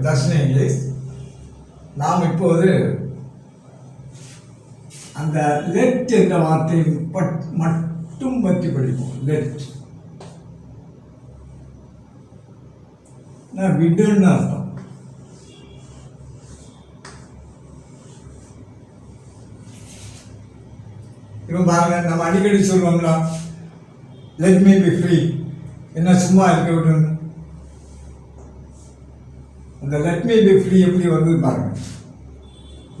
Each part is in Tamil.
தர்ஷன இங்கிலீஷ். நாம் இப்போது அந்த லெட் என்ற வார்த்தையை மட்டும் பற்றி படிப்போம். லெட் விடுன்னு அர்த்தம். இப்போ பாருங்க, நம்ம அடிக்கடி சொல்லுவாங்களா, லெட் மீ பி ஃப்ரீ, என்ன சும்மா இருக்க விடணும். அந்த லெட் மீ பி ஃப்ரீ எப்படி வந்து பாருங்க.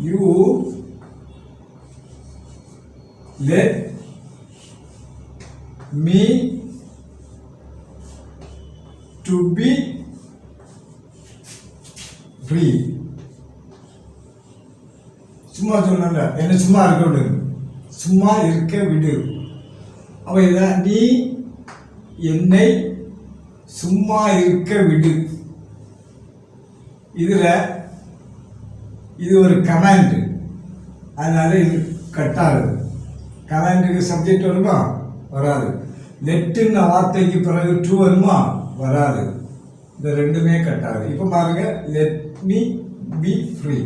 You let me to be free. சும்மா சொன்ன என்ன சும்மா இருக்க விடு, சும்மா இருக்க விடு. அப்ப இதான் நீ என்னை சும்மா இருக்க விடு. இது ஒரு கமாண்ட், அதனால இது கட்டாது. கமாண்டுக்கு சப்ஜெக்ட் வருமா? வராது. லெட்டுன்னு வார்த்தைக்கு பிறகு ட்ரூ வருமா? வராது. இந்த ரெண்டுமே கட்டாது. இப்போ பாருங்க, லெட் மீ பி ஃப்ரீ,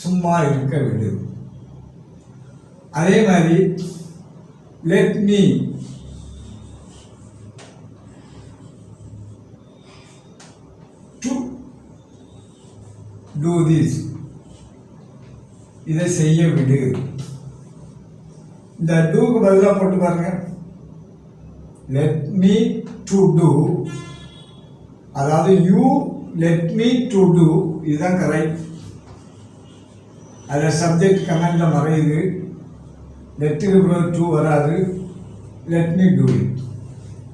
சும்மா இருக்க விடு. அதே மாதிரி let me to do this, இதை செய்ய விடு. இந்த டூக்கு பதிலாக போட்டு பாருங்க, லெட் மீ டு டூ, அதாவது you let me to do, இதுதான் கரெக்ட். அதில் சப்ஜெக்ட் கமெண்ட்ல மறையுது. லெட்டுக்கு பிறகு டூ வராது. Let me do it.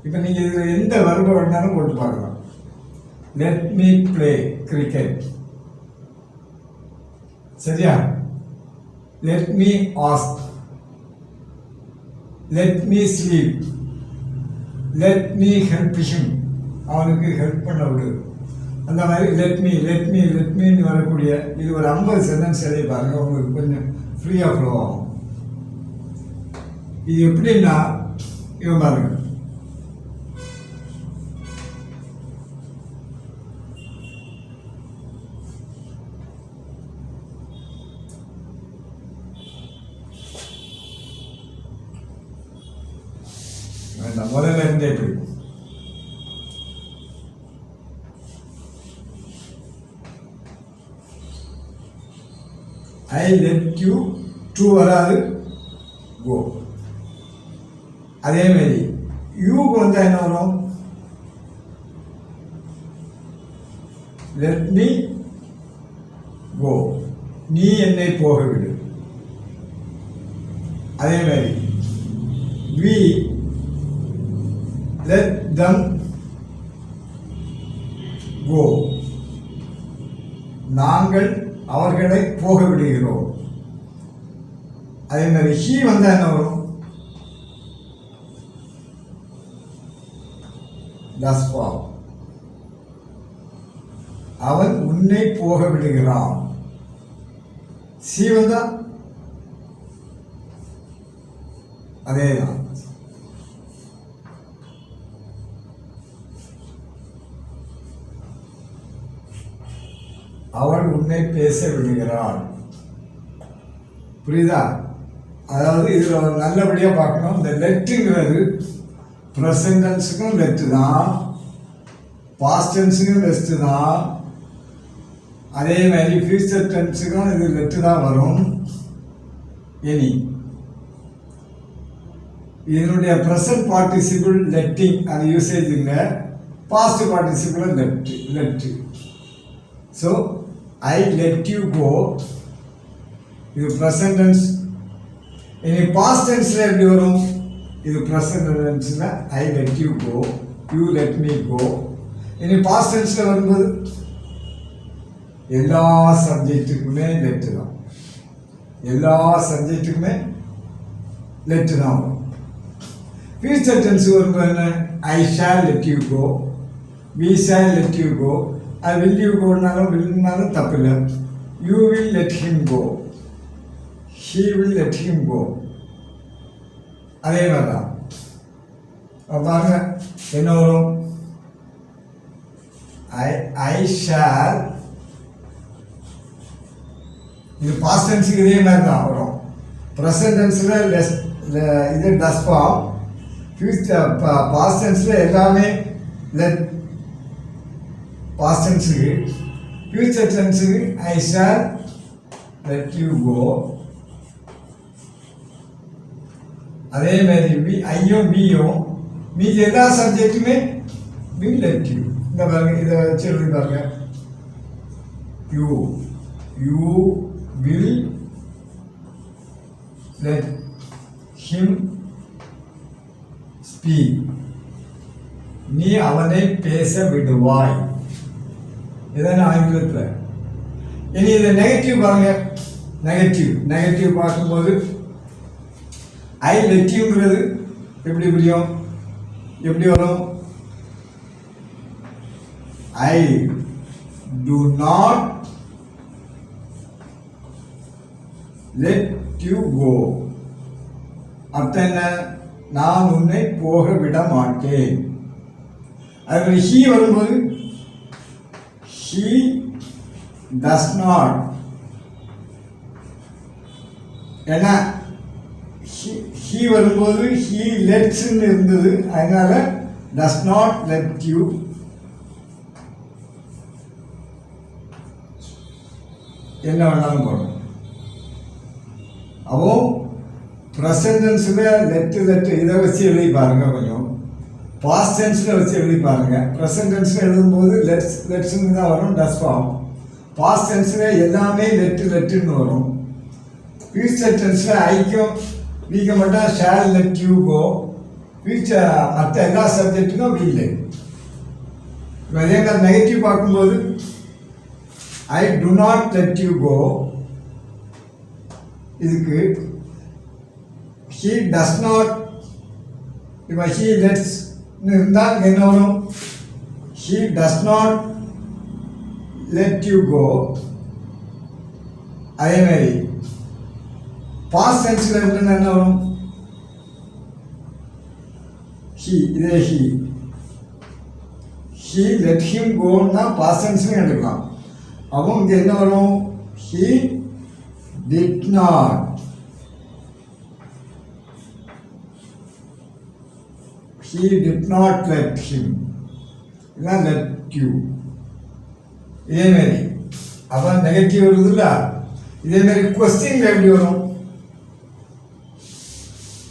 இப்போ நீங்கள் இதில் எந்த வர்பை வேணாலும் போட்டு பார்க்கலாம். லெட் மீ பிளே கிரிக்கெட், சரியா? Let me ask, let me sleep, let me help him, அவனுக்கு ஹெல்ப் பண்ண விடு. அந்த மாதிரி let me let me let மீன்னு வரக்கூடிய இது ஒரு 50 சென்டென்ஸ் எழுதி பாருங்க, உங்களுக்கு கொஞ்சம் ஃப்ரீயாக ஃப்ளோ ஆகும். இது எப்படின்னா, இவன் பாருங்க, முதல்ல இருந்தே எப்படி ஐ லெட் யூ, ட்ரூ வராது, கோ. அதே மாதிரி யூக்கு வந்தா என்ன வரும்? லெட் மீ கோ, நீ என்னை போக விடு. அதே மாதிரி வி லெட் தம் கோ, நாங்கள் அவர்களை போக விடுகிறோம். அதே மாதிரி ஹீ வந்தா என்ன வரும்? அவன் உன்னை போக விடுகிறான். சி வந்தா அதேதான். அவள் உன்னை பேச விடுகிறாள். புரியுதா? அதாவது இதில் நல்லபடியாக பார்க்கணும். இந்த லெட்டுங்கிறது ப்ரெசன்ட் டென்ஸுக்கும் லெட்டு தான், பாஸ்ட் டென்ஸுக்கும் லெட்டு தான், அதே மாதிரி ஃபியூச்சர் டென்ஸுக்கும் இது லெட்டு தான் வரும். இனி இதனுடைய ப்ரெசன்ட் பார்ட்டிசிபிள் லெட்டிங் அது யூசேஜ் இல்லை, past participle let. So I let you go, இது ப்ரெசன்ட் டென்ஸ். இனி பாஸ்ட் டென்ஸில் எப்படி வரும்? இது ப்ரெசன்ட் டென்ஸில் I let you go, you let me go. இனி பாஸ்ட் டென்ஸில் வரும்போது எல்லா சப்ஜெக்ட்டுக்குமே லெட்டு தான், எல்லா சப்ஜெக்ட்டுக்குமே லெட்டு தான் வரும். ஃபியூச்சர் டென்ஸ் வரும்போது என்ன? I shall let you go, we shall let you go. அது வில் யூ கோனாலும் வில்னாலும் தப்பு இல்லை. You will let him go, he will let him go. அதே மாதிரி தான் பாருங்க என்ன வரும்? I shall. இது பாஸ்ட் டென்ஸுக்கு இதே மாதிரி தான் வரும். ப்ரெசன்ட் டென்ஸில் இது டஸ் ஃபார்ம். ஃபியூச்சர் பாஸ்ட் டென்ஸில் எல்லாமே லெட். பாஸ்ட் டென்ஸுக்கு ஃபியூச்சர் டென்ஸுக்கு I shall let you go. அதே மாதிரி ஐயும் பியும் மீதி எல்லா சப்ஜெக்ட்டுமே வில் லெட் யூ. இந்த பாருங்க, இதை வச்சு எழுதி பாருங்க. You will let him speak. நீ அவனை பேச விடுவாய். இதான் ஆங்கிலத்தில். இனி இதை நெகட்டிவ் பாருங்க. நெகட்டிவ் பார்க்கும்போது ஐ லெட் யூங்கிறது எப்படி புரியும்? எப்படி வரும்? ஐ do not let you go. அர்த்தம் என்ன? நான் உன்னை போக விட மாட்டேன். அதுக்கு he வரும்போது he does not. ஏன்னா he வரும்போது he lets இருந்தது, அதனால does not let you. என்ன வேணாலும் போடும். அப்போ ப்ரெசன்ட் டென்ஸில் லெட்டு இதை வச்சு எழுதி பாருங்க. கொஞ்சம் பாஸ்ட் டென்ஸில் வச்சு எழுதி பாருங்க. ப்ரெசன்ட் டென்ஸில் எழுதும்போது லெட்ஸ்ன்னு தான் வரும், டஸ் ஃபார்ம். பாஸ்ட் டென்ஸில் எல்லாமே லெட்டுன்னு வரும். ஃபியூச்சர் டென்ஸில் ஐக்கும் வீக்க மட்டும் shall let you go. Future மற்ற எல்லா சப்ஜெக்ட்டுக்கும் வில். அதே மாதிரி நெகட்டிவ் பார்க்கும்போது I do not let you go. இதுக்கு he does not. இப்போ he lets இருந்தால் என்ன வரும்? he does not let you go. அதே மாதிரி பாஸ்ட் டென்ஸில் என்ன வரும்? he. இதே he let him goன்னா பாஸ்ட் டென்ஸ்லையும் எடுக்கலாம். அப்போ இங்கே என்ன வரும்? he did not. He did not let him. இதான் let you. இதே மாதிரி அப்போ நெகட்டிவ் வருதுல்ல. இதே மாதிரி கொஸ்டின் எப்படி வரும்?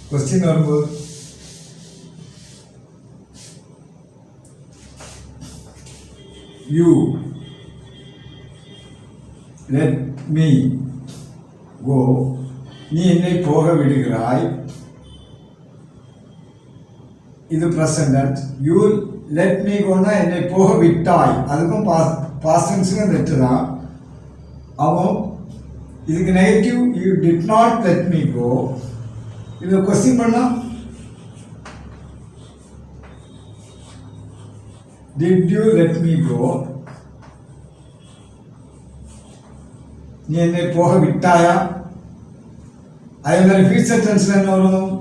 கொஸ்டின் வரும்போது you let me go. நீ என்னை போக விடுகிறாய். இது present tense. You let me கோனா என்னை போக விட்டாய். அதுக்கும் பாஸ்ட் டென்ஸுக்கும் லெட்டு தான். அவன் இதுக்கு negative you did not let me go. இதை கொஸ்டின் பண்ணா did you let me go. நீ என்னை போக விட்டாயா. அதே மாதிரி ஃபியூச்சர் டென்ஸில் என்ன வரும்?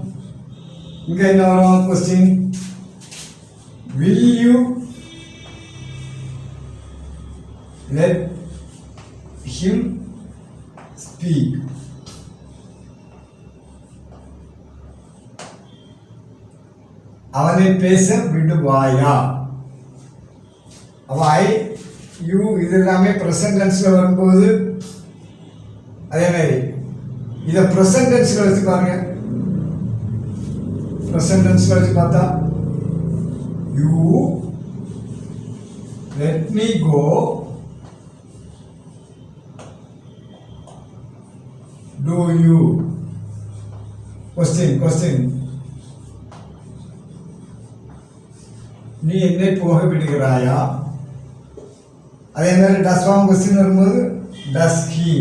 இங்கே என்ன வரும்? Question will you let him speak. அவனை பேச விடுவாயா. அப்போ ஐ யூ இது எல்லாமே ப்ரெசன்ட் டென்ஸில் வரும்போது அதே மாதிரி இதை ப்ரெசன்ட் டென்ஸில் வச்சு பாருங்க. ப்ரெசன்ட் டென்ஸில் வச்சு பார்த்தா you let me go. Do you question நீ என்னை போக விடுகிறாயா. அதே மாதிரி டஸ் ஃபார்ம் கொஸ்டின் வரும்போது டஸ் ஹி.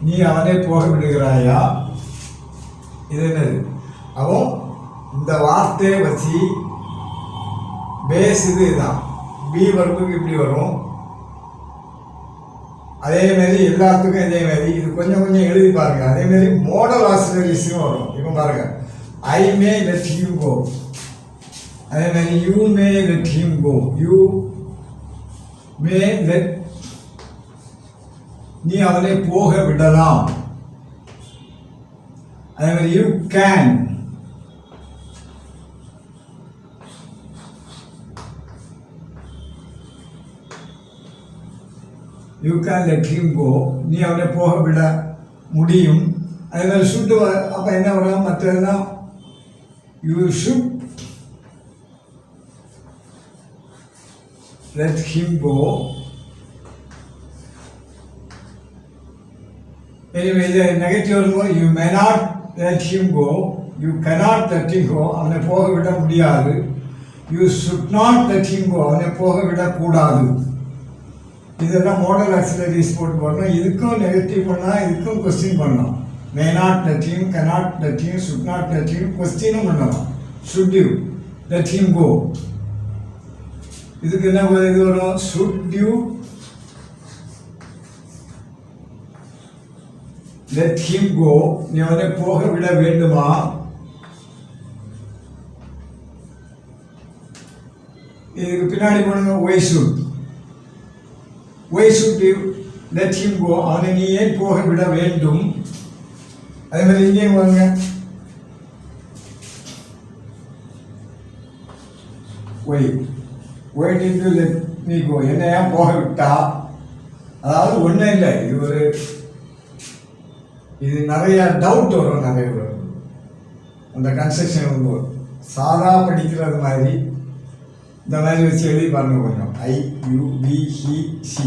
நீ அவனை போக விடுகிறாயா. இது என்னது? அப்போ இந்த வார்த்தையை வச்சு பேஸ் இதுதான். பி வர்புக்கு இப்படி வரும். அதே மாதிரி எல்லாத்துக்கும் இதே மாதிரி இது கொஞ்சம் கொஞ்சம் எழுதி பாருங்க. அதே மாதிரி மாடல் ஆக்சிலரிஸும் வரும். இப்போ பாருங்க, ஐ மே லெட் ஹிம் கோ. அதே மாதிரி you may let him go. You may let, நீ அவனை போக விடலாம். அதே மாதிரி you can, you can let him go, நீ அவனை போக விட முடியும். அதே மாதிரி ஷுட், அப்போ என்ன வரும் மற்றதெல்லாம் you should let him go. எனவே இது நெகட்டிவ் வரும்போது you may not let him go, you cannot let him go, அவனை போக விட முடியாது. You should not let him go, அவனை போக விடக்கூடாது. இதெல்லாம் மாடல் ஆக்சிலரிஸ் போட்டு போடணும். இதுக்கும் நெகட்டிவ் பண்ணால் இதுக்கும் கொஸ்டின் பண்ணலாம். May not let him, cannot let him, should not let him, கொஸ்டினும் பண்ணலாம். Should you let him go, இதுக்கு என்ன இது வரும், should you let him go, நீ அவனை போக விட வேண்டுமா. இதுக்கு பின்னாடி போடுங்க why should, why should you let him go, அவனை நீ ஏன் போக விட வேண்டும். அதே மாதிரி இங்கேயும் வாங்க, why why did you let me go, என்ன ஏன் போக விட்டா. அதாவது ஒன்றும் இல்லை, இது நிறைய டவுட் வரும். நிறைய வரும் அந்த கன்ஸ்ட்ரக்ஷன் வரும்போது. சாதா படிக்கிறது மாதிரி இந்த மாதிரி வச்சு எழுதி பாருங்க. கொஞ்சம் I you we he she,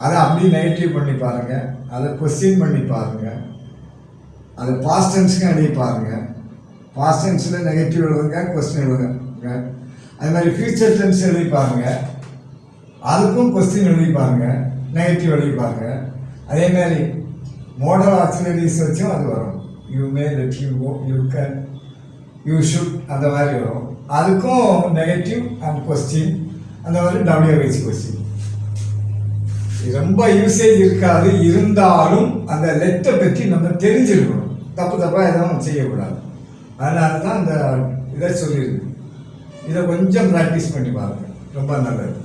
அதை அப்படி நெகட்டிவ் பண்ணி பாருங்கள், அதை கொஸ்டின் பண்ணி பாருங்கள், அதை பாஸ்ட் டென்ஸுக்கும் எழுதி பாருங்கள். பாஸ்ட் டென்ஸில் நெகட்டிவ் எழுதுங்க, கொஸ்டின் எழுதுங்க. அது மாதிரி ஃபியூச்சர் டென்ஸ் எழுதி பாருங்கள், அதுக்கும் கொஸ்டின் எழுதி பாருங்கள், நெகட்டிவ் எழுதி பாருங்கள். அதே மாதிரி மாடல் ஆக்சிலரிஸ் வச்சும் அது வரும். You may let him go, you can, you should, அந்த மாதிரி வரும். அதுக்கும் நெகட்டிவ் அண்ட் கொஸ்டின், அந்த மாதிரி WH கொஸ்டின். ரொம்ப யூசேஜ் இருக்காது, இருந்தாலும் அந்த லெட்டை பற்றி நம்ம தெரிஞ்சிருக்கணும். தப்பாக எதுவும் செய்யக்கூடாது. அதனால தான் அந்த இதை சொல்லியிருக்கு. இதை கொஞ்சம் ப்ராக்டிஸ் பண்ணி பாருங்கள், ரொம்ப நல்லது.